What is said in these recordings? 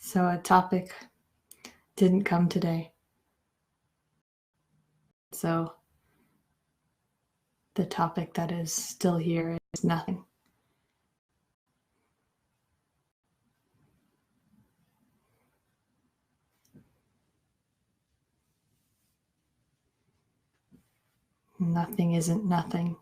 So a topic didn't come today. So the topic that is still here is nothing. Nothing isn't nothing.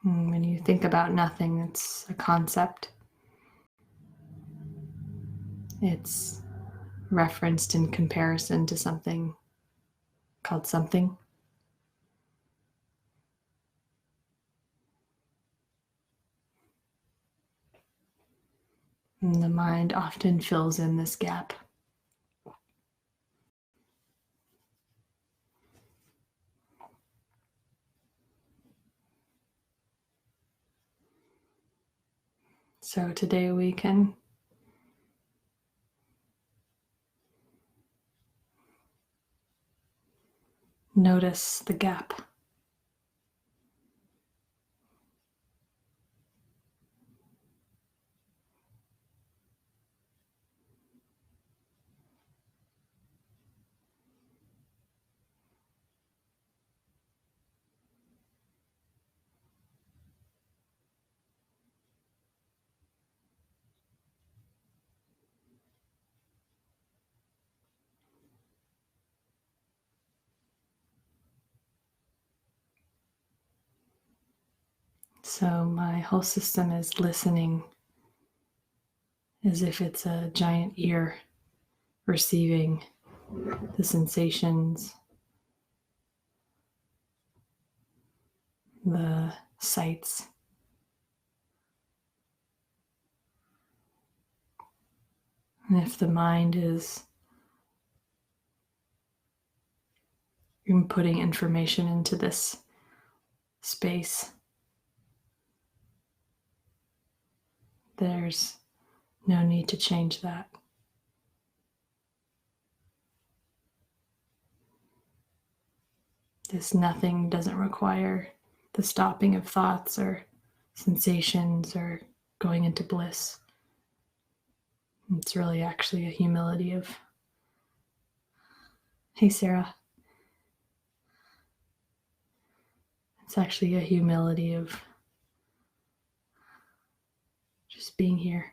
When you think about nothing, it's a concept. It's referenced in comparison to something called something. And the mind often fills in this gap. So today we can notice the gap. So my whole system is listening as if it's a giant ear receiving the sensations, the sights. And if the mind is inputting information into this space, there's no need to change that. This nothing doesn't require the stopping of thoughts or sensations or going into bliss. It's really actually a humility of, hey Sarah, it's actually a humility of just being here.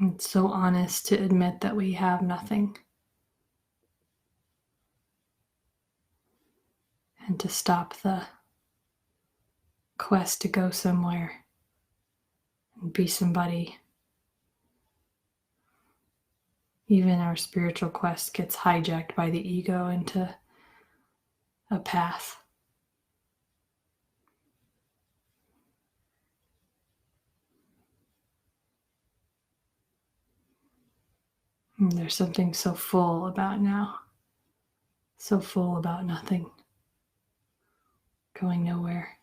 It's so honest to admit that we have nothing and to stop the quest to go somewhere and be somebody. Even our spiritual quest gets hijacked by the ego into a path. And there's something so full about now, so full about nothing, going nowhere,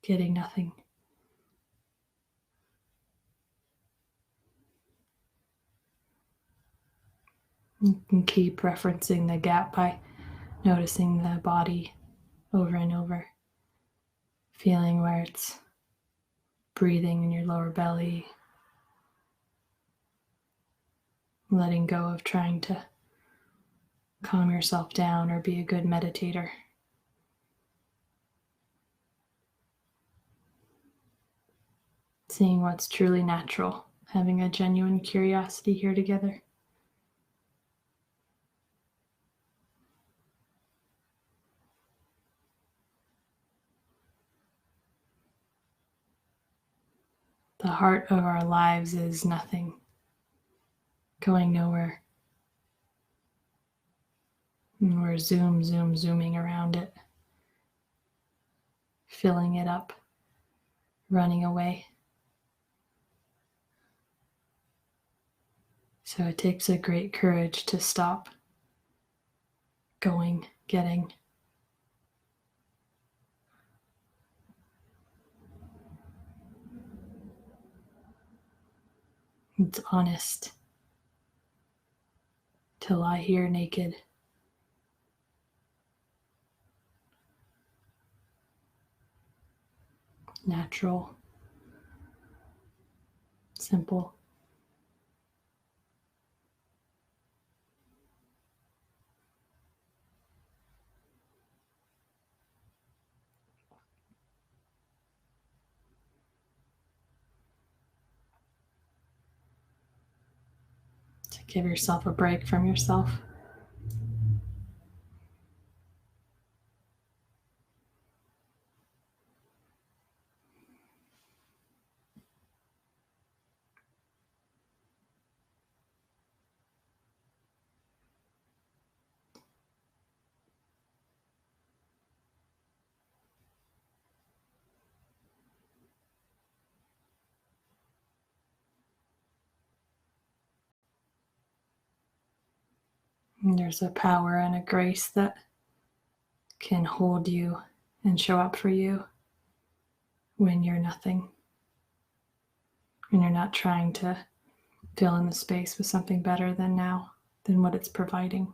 getting nothing. You can keep referencing the gap by noticing the body over and over, feeling where it's breathing in your lower belly, letting go of trying to calm yourself down or be a good meditator. Seeing what's truly natural, having a genuine curiosity here together. The heart of our lives is nothing, going nowhere. And we're zooming around it, filling it up, running away. So it takes a great courage to stop going, getting, It's honest to lie here naked. Natural. Simple. To give yourself a break from yourself. And there's a power and a grace that can hold you and show up for you when you're nothing. When you're not trying to fill in the space with something better than now, than what it's providing.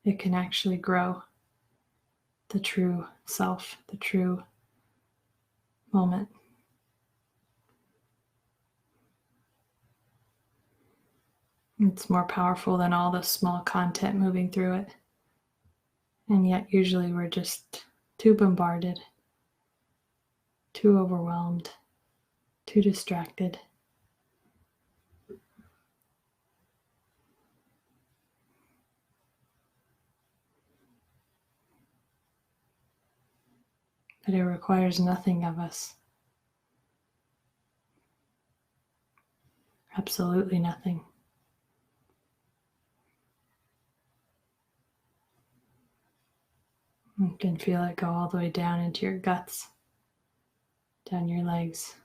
It can actually grow the true self, the true moment. It's more powerful than all the small content moving through it. And yet usually we're just too bombarded, too overwhelmed, too distracted. But it requires nothing of us. Absolutely nothing. You can feel it go all the way down into your guts, down your legs.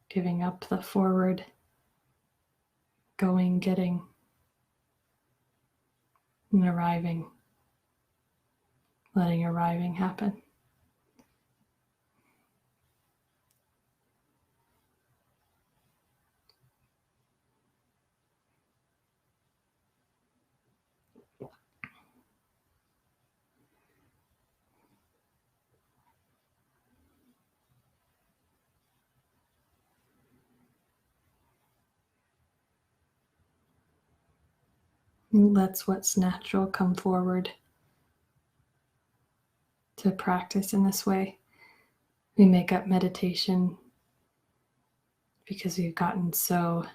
Giving up the forward, going, getting, and arriving. Letting arriving happen. Let's what's natural come forward to practice in this way. We make up meditation because we've gotten so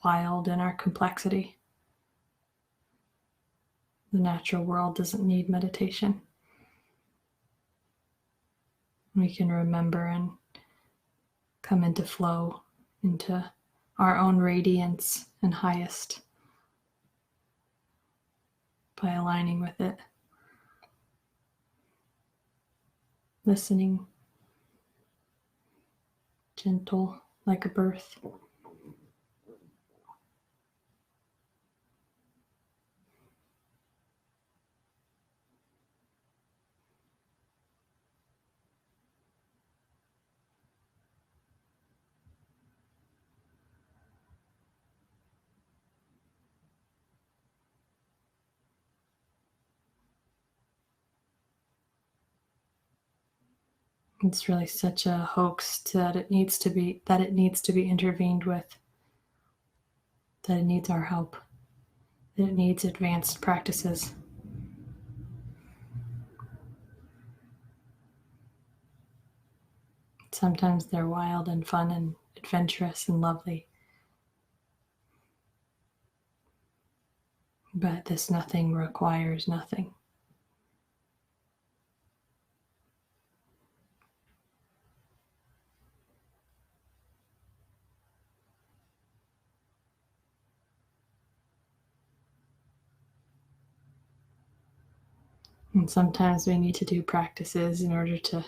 wild in our complexity. The natural world doesn't need meditation. We can remember and come into flow, into our own radiance and highest by aligning with it. Listening, gentle like a birth. It's really such a hoax that it needs to be intervened with, that it needs our help, that it needs advanced practices. Sometimes they're wild and fun and adventurous and lovely. But this nothing requires nothing. And sometimes we need to do practices in order to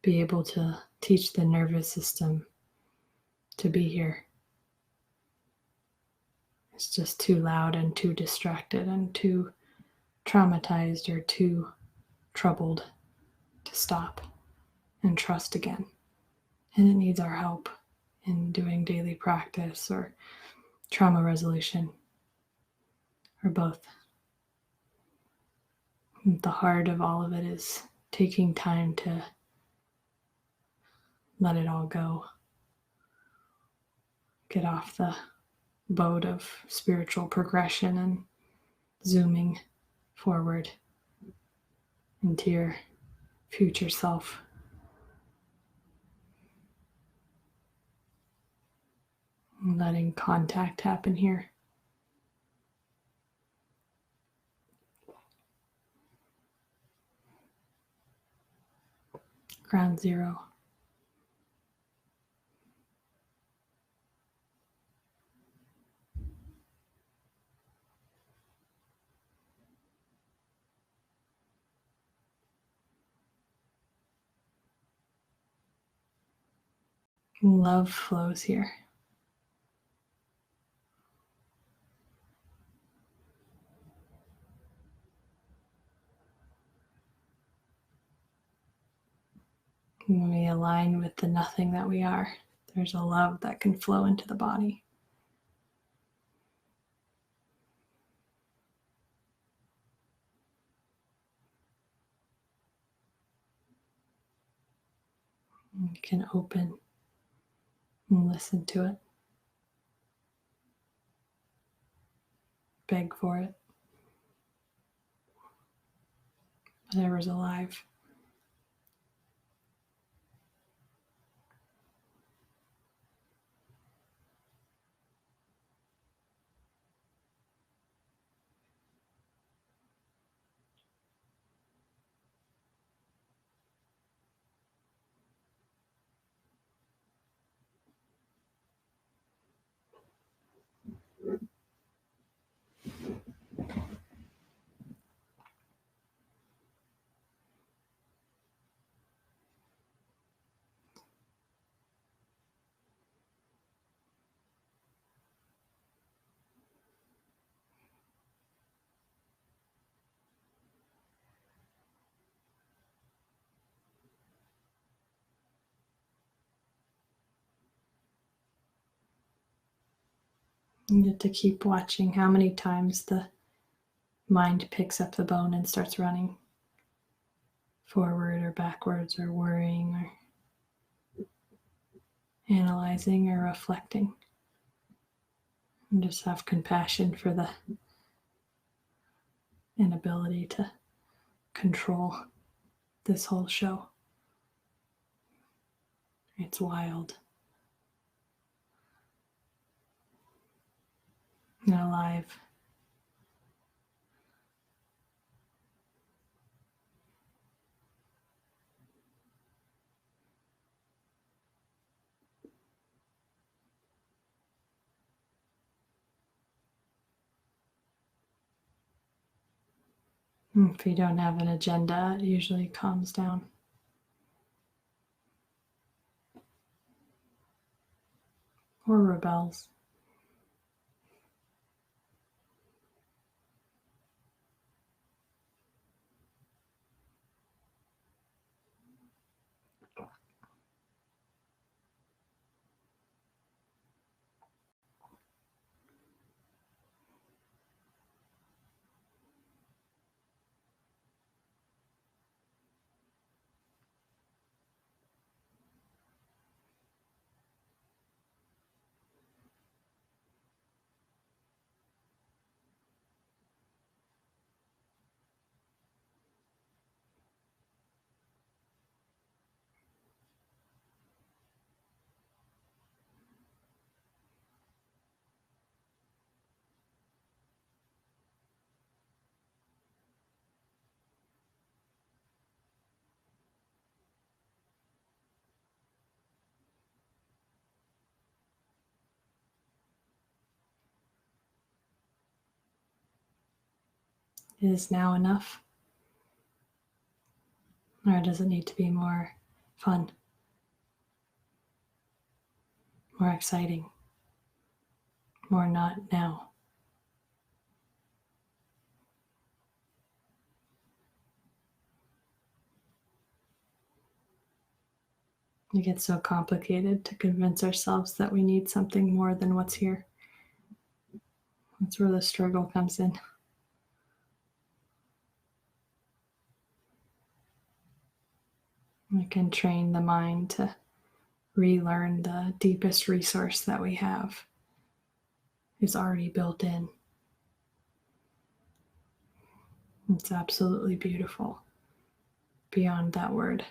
be able to teach the nervous system to be here. It's just too loud and too distracted and too traumatized or too troubled to stop and trust again. and it needs our help in doing daily practice or trauma resolution or both. The heart of all of it is taking time to let it all go. Get off the boat of spiritual progression and zooming forward into your future self. And letting contact happen here. Ground zero. Love flows here. When we align with the nothing that we are, there's a love that can flow into the body. You can open and listen to it. Beg for it. Whatever's alive. You get to keep watching how many times the mind picks up the bone and starts running forward or backwards or worrying or analyzing or reflecting. And just have compassion for the inability to control this whole show. It's wild and alive. If you don't have an agenda, it usually calms down. Or rebels. Is now enough? Or does it need to be more fun? More exciting? More not now? It gets so complicated to convince ourselves that we need something more than what's here. That's where the struggle comes in. We can train the mind to relearn the deepest resource that we have is already built in. It's absolutely beautiful beyond that word.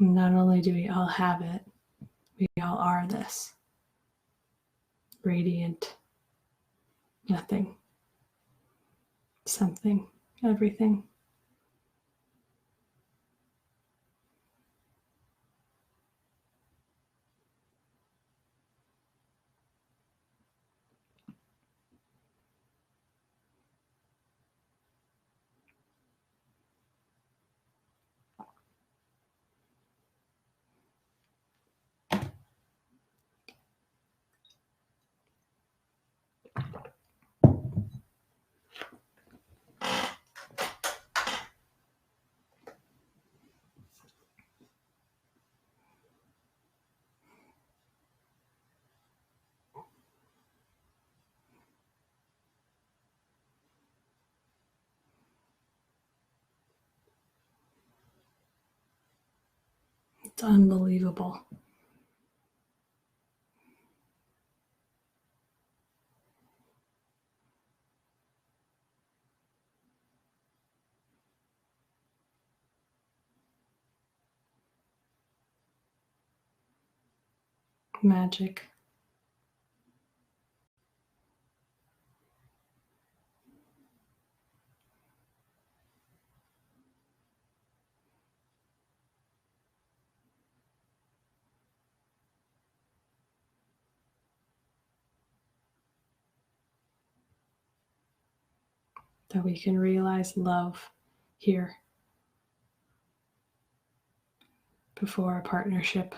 Not only do we all have it, we all are this radiant nothing, something, everything. It's unbelievable. Magic. That we can realize love here before a partnership,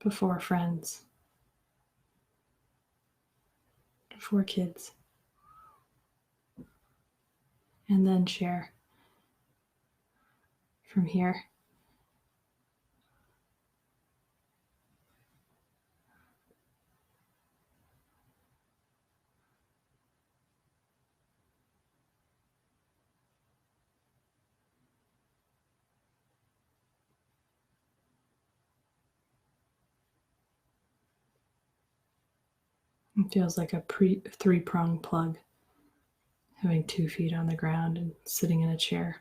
before friends, before kids, and then share from here. It feels like a three-pronged plug, having 2 feet on the ground and sitting in a chair.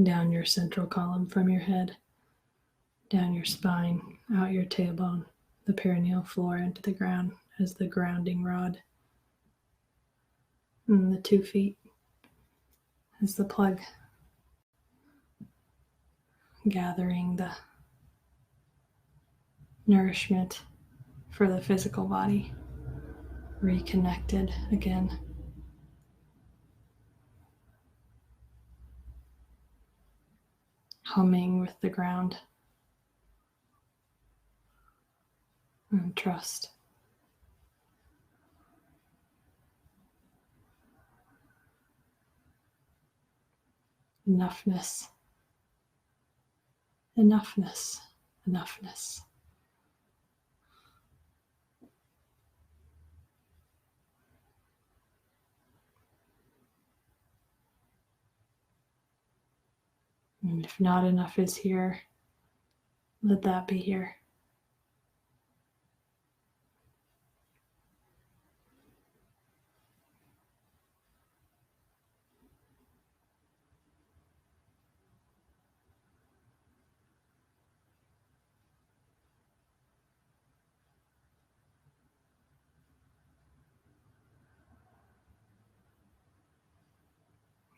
Down your central column from your head, down your spine, out your tailbone, the perineal floor into the ground as the grounding rod. And the 2 feet as the plug, gathering the nourishment for the physical body, reconnected again. Humming with the ground and trust. Enoughness, enoughness, enoughness. And if not enough is here, let that be here.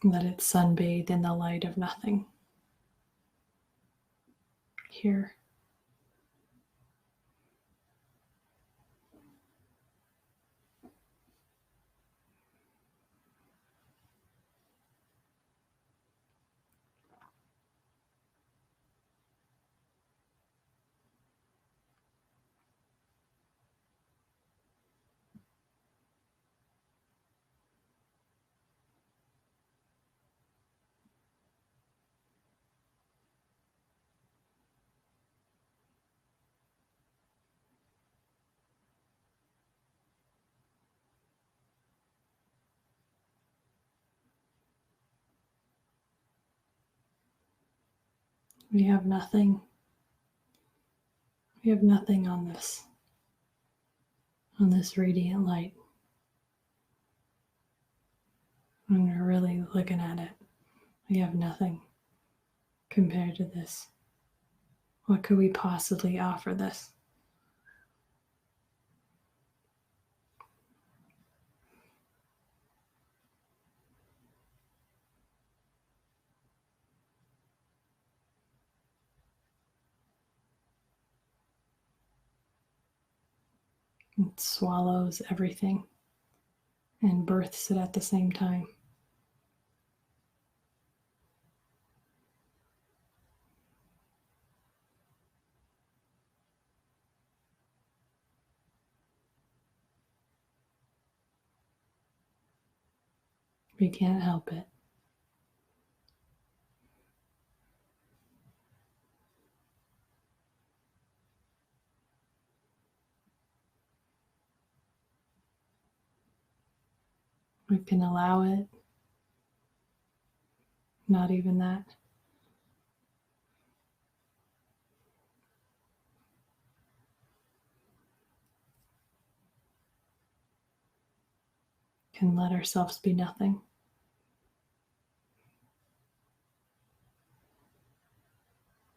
Let it sunbathe in the light of nothing. Here. We have nothing. We have nothing on this radiant light. When we're really looking at it, we have nothing compared to this. What could we possibly offer this? It swallows everything and births it at the same time. We can't help it. We can allow it. Not even that. Can let ourselves be nothing.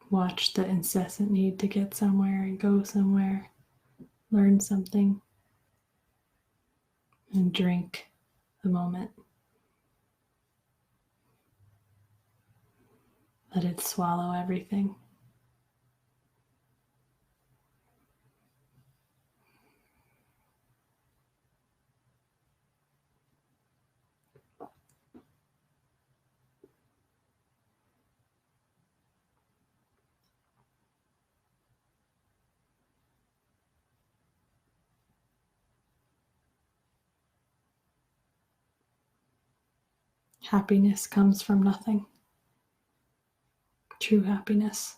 Watch the incessant need to get somewhere and go somewhere, learn something, and drink the moment. Let it swallow everything. Happiness comes from nothing. True happiness.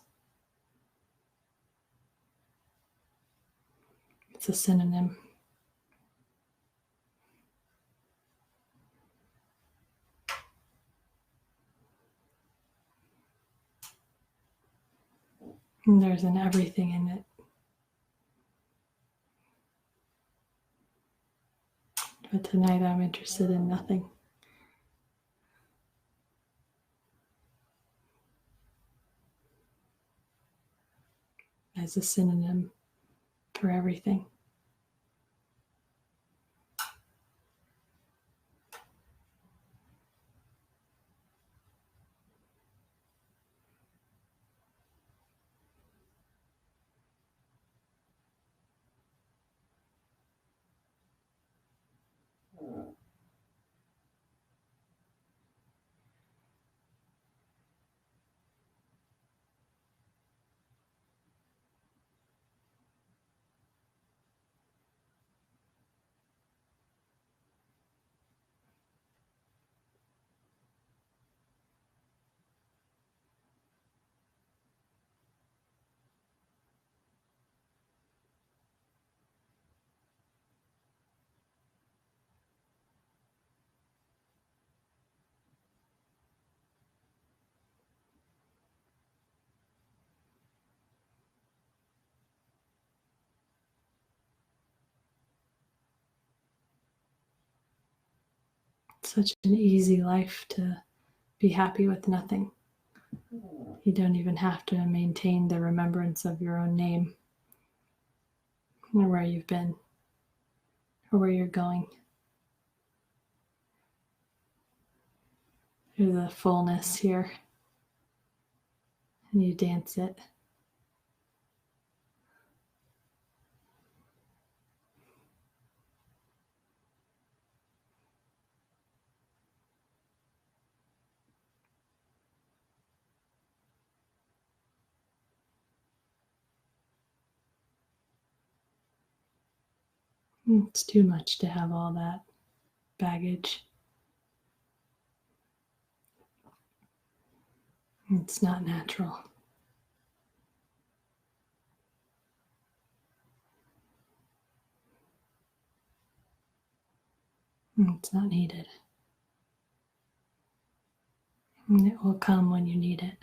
It's a synonym. And there's an everything in it. But tonight I'm interested in nothing. As a synonym for everything. Such an easy life to be happy with nothing. You don't even have to maintain the remembrance of your own name, or where you've been, or where you're going. There's the fullness here, and you dance it. It's too much to have all that baggage. It's not natural. It's not needed. And it will come when you need it.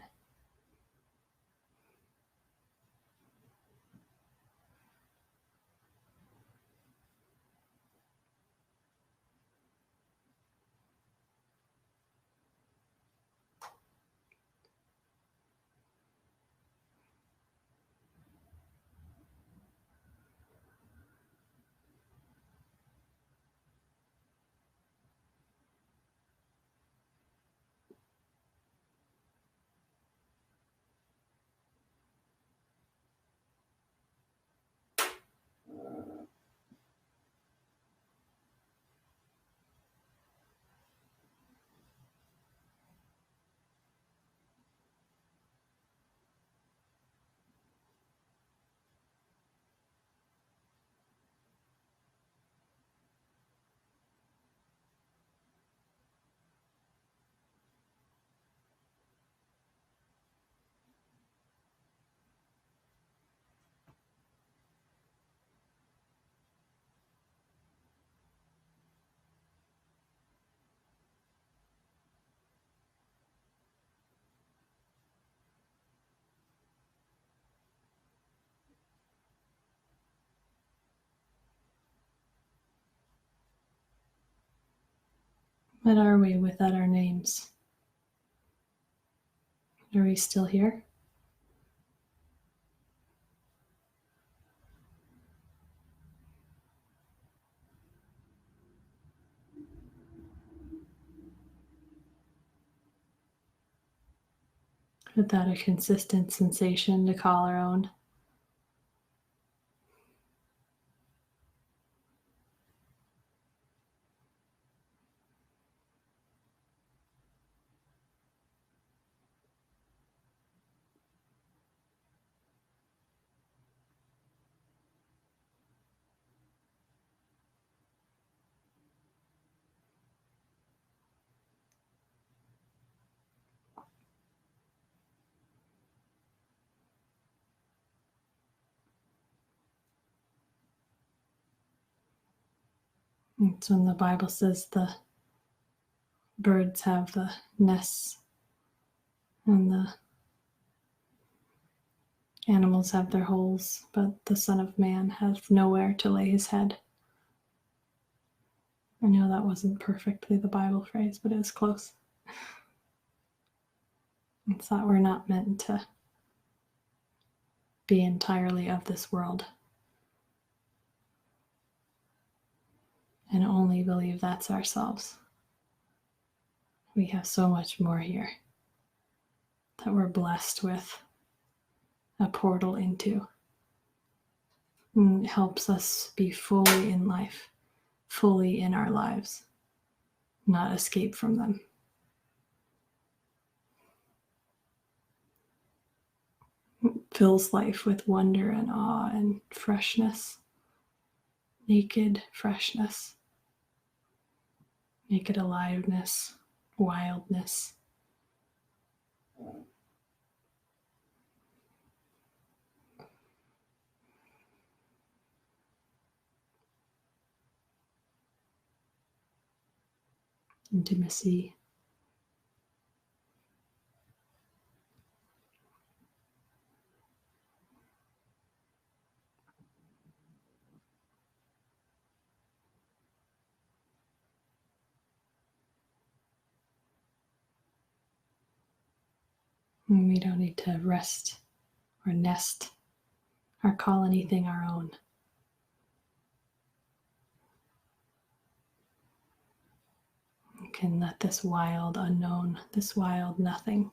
What are we without our names? Are we still here? Without a consistent sensation to call our own? It's when the Bible says the birds have the nests and the animals have their holes, but the Son of Man has nowhere to lay his head. I know that wasn't perfectly the Bible phrase, but it was close. It's that we're not meant to be entirely of this world and only believe that's ourselves. We have so much more here that we're blessed with a portal into. And it helps us be fully in life, fully in our lives, not escape from them. It fills life with wonder and awe and freshness, naked freshness, naked aliveness, wildness. Intimacy. And we don't need to rest or nest or call anything our own. We can let this wild unknown, this wild nothing,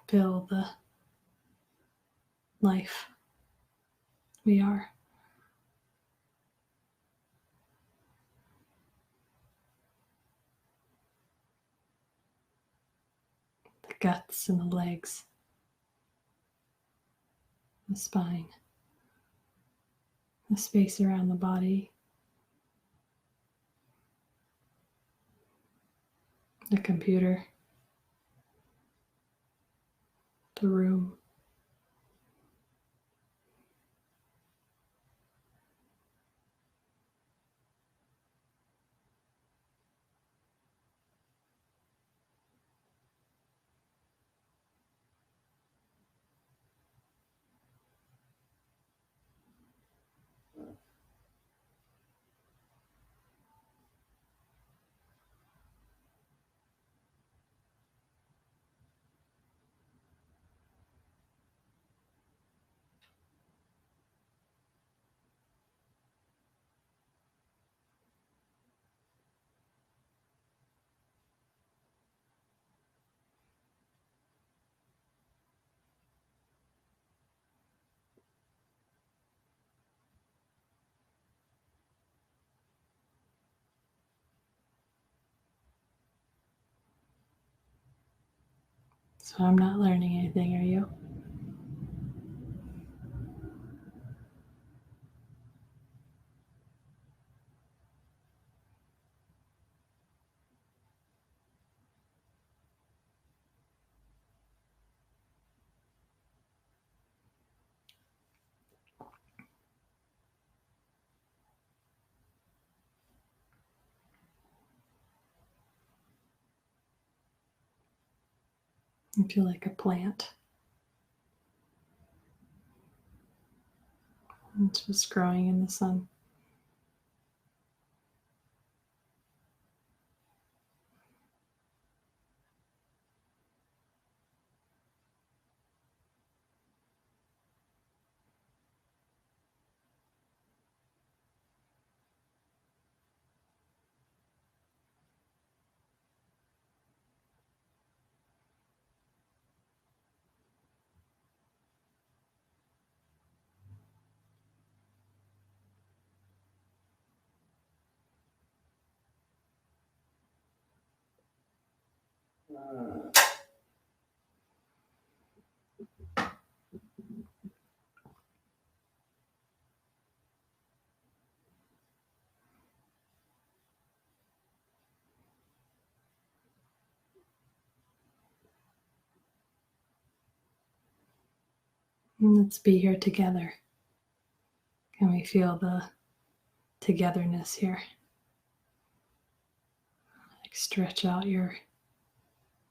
fill the life we are. The guts and the legs, the spine, the space around the body, the computer, the room. So I'm not learning anything, are you? I feel like a plant. and just growing in the sun. And let's be here together. Can we feel the togetherness here? Like stretch out your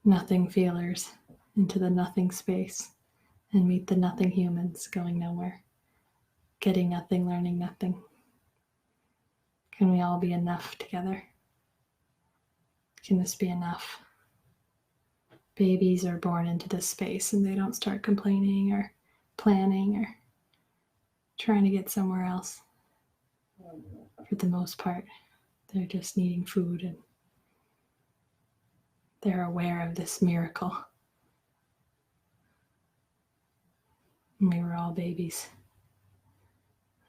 nothing feelers into the nothing space and meet the nothing humans going nowhere, getting nothing, learning nothing. Can we all be enough together? Can this be enough? Babies are born into this space and they don't start complaining or planning or trying to get somewhere else. For the most part, they're just needing food and they're aware of this miracle. And we were all babies.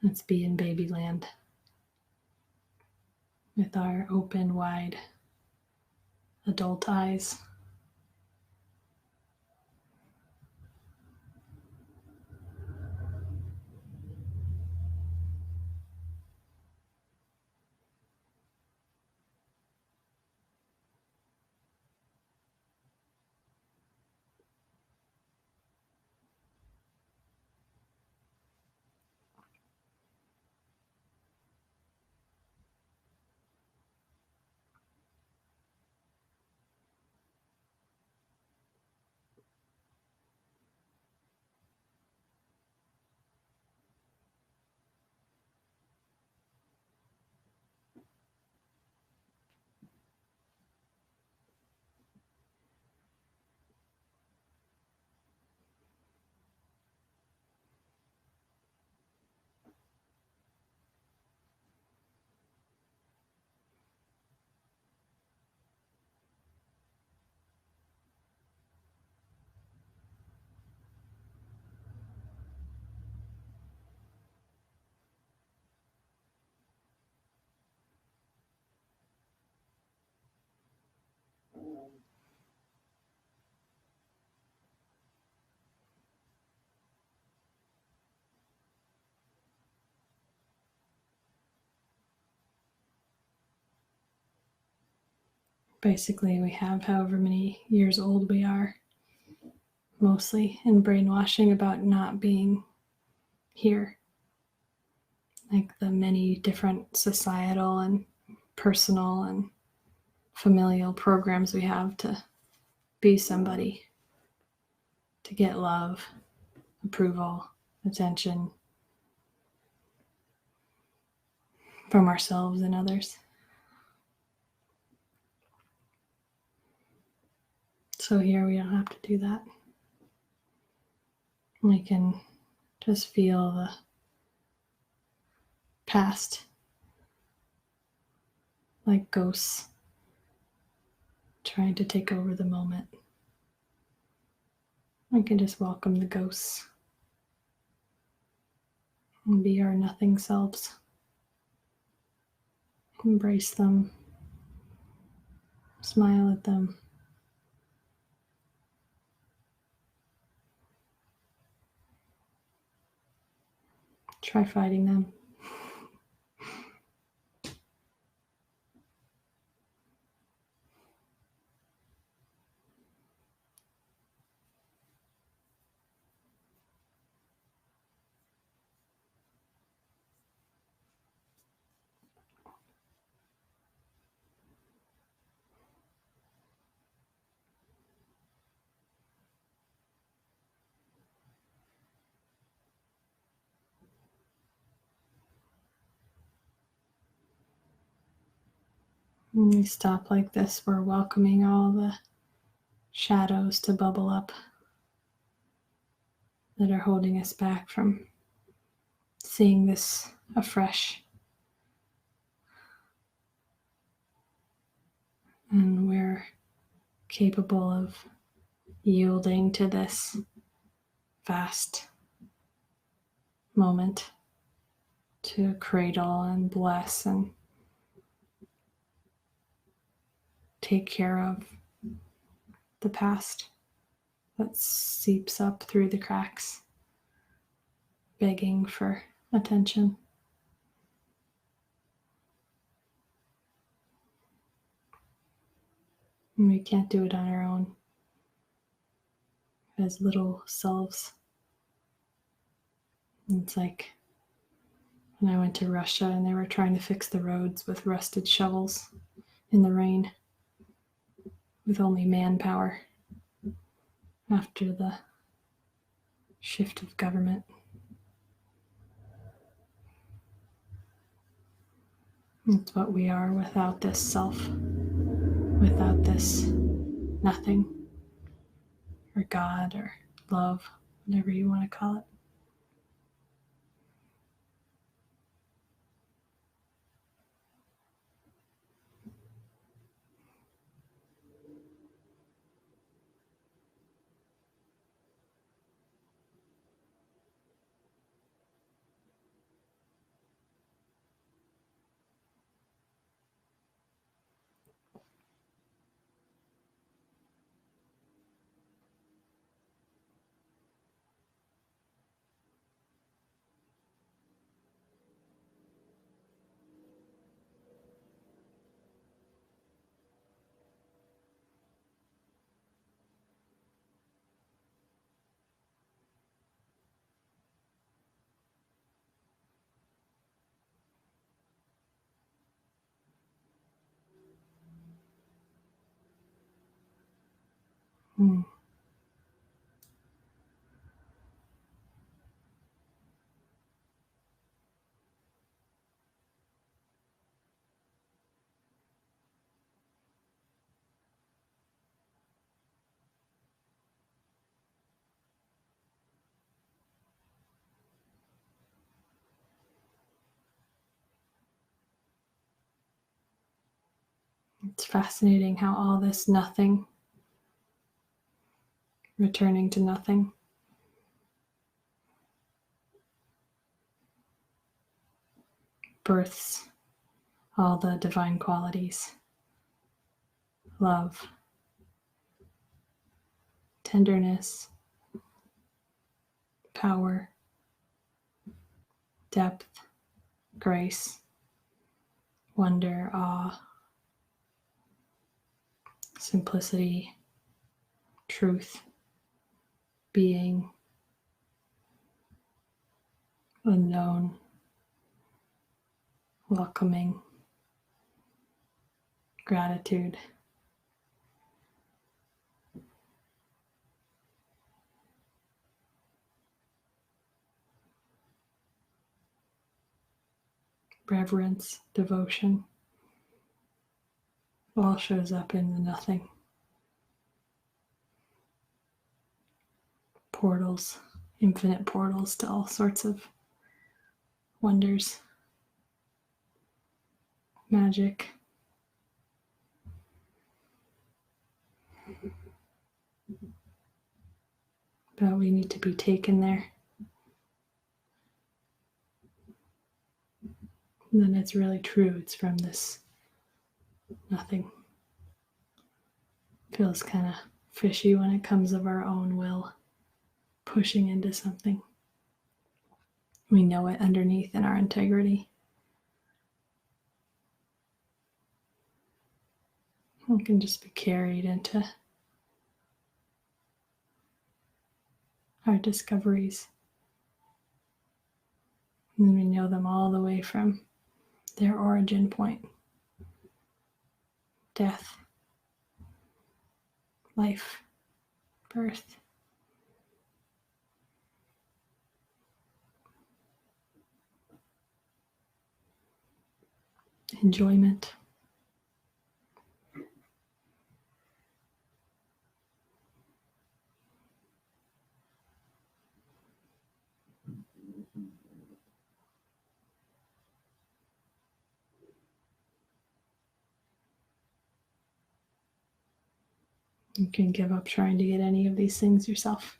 Let's be in babyland with our open, wide adult eyes. Basically, we have however many years old we are, mostly in brainwashing about not being here. Like the many different societal and personal and familial programs we have to be somebody, to get love, approval, attention from ourselves and others. So here we don't have to do that. We can just feel the past like ghosts trying to take over the moment. We can just welcome the ghosts and be our nothing selves. Embrace them, smile at them. Try fighting them. When we stop like this, we're welcoming all the shadows to bubble up that are holding us back from seeing this afresh. And we're capable of yielding to this vast moment to cradle and bless and take care of the past that seeps up through the cracks, begging for attention. And we can't do it on our own as little selves. It's like when I went to Russia and they were trying to fix the roads with rusted shovels in the rain with only manpower after the shift of government. It's what we are without this self, without this nothing, or God, or love, whatever you want to call it. It's fascinating how all this nothing, returning to nothing, births all the divine qualities: love, tenderness, power, depth, grace, wonder, awe, simplicity, truth, being, unknown, welcoming, gratitude. Reverence, devotion, all shows up in the nothing. Portals, infinite portals to all sorts of wonders, magic. But we need to be taken there. And then it's really true. It's from this nothing. Feels kind of fishy when it comes of our own will pushing into something. We know it underneath in our integrity. We can just be carried into our discoveries. And we know them all the way from their origin point: death, life, birth. Enjoyment, You can give up trying to get any of these things yourself.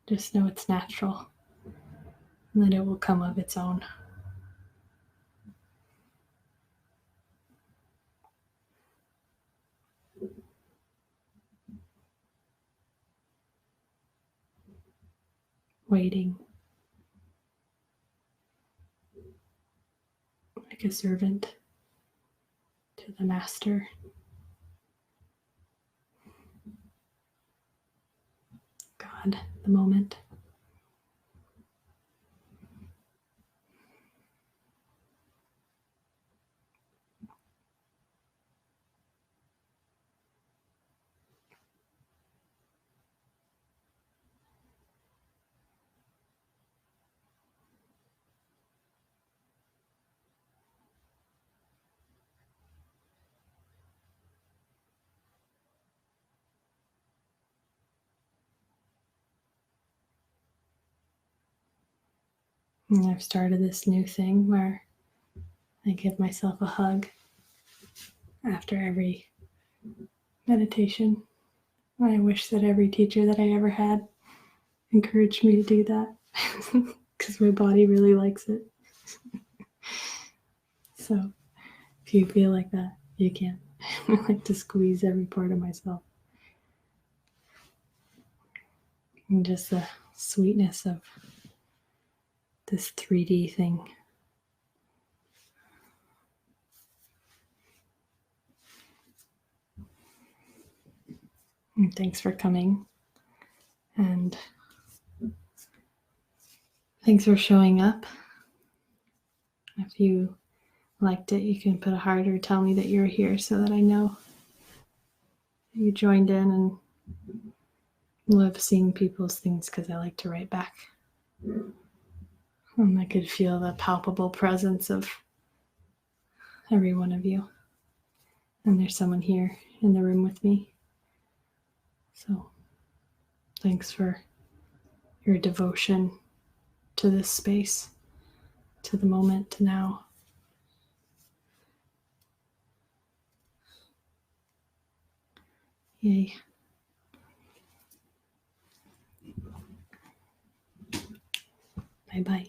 Just know it's natural and that it will come of its own. Waiting like a servant to the master. God, the moment. And I've started this new thing where I give myself a hug after every meditation. I wish that every teacher that I ever had encouraged me to do that because my body really likes it. So if you feel like that, you can. I like to squeeze every part of myself. And just the sweetness of this 3D thing. And thanks for coming. And thanks for showing up. If you liked it, you can put a heart or tell me that you're here so that I know you joined in, and love seeing people's things because I like to write back. And I could feel the palpable presence of every one of you. And there's someone here in the room with me. So thanks for your devotion to this space, to the moment, to now. Yay. Bye-bye.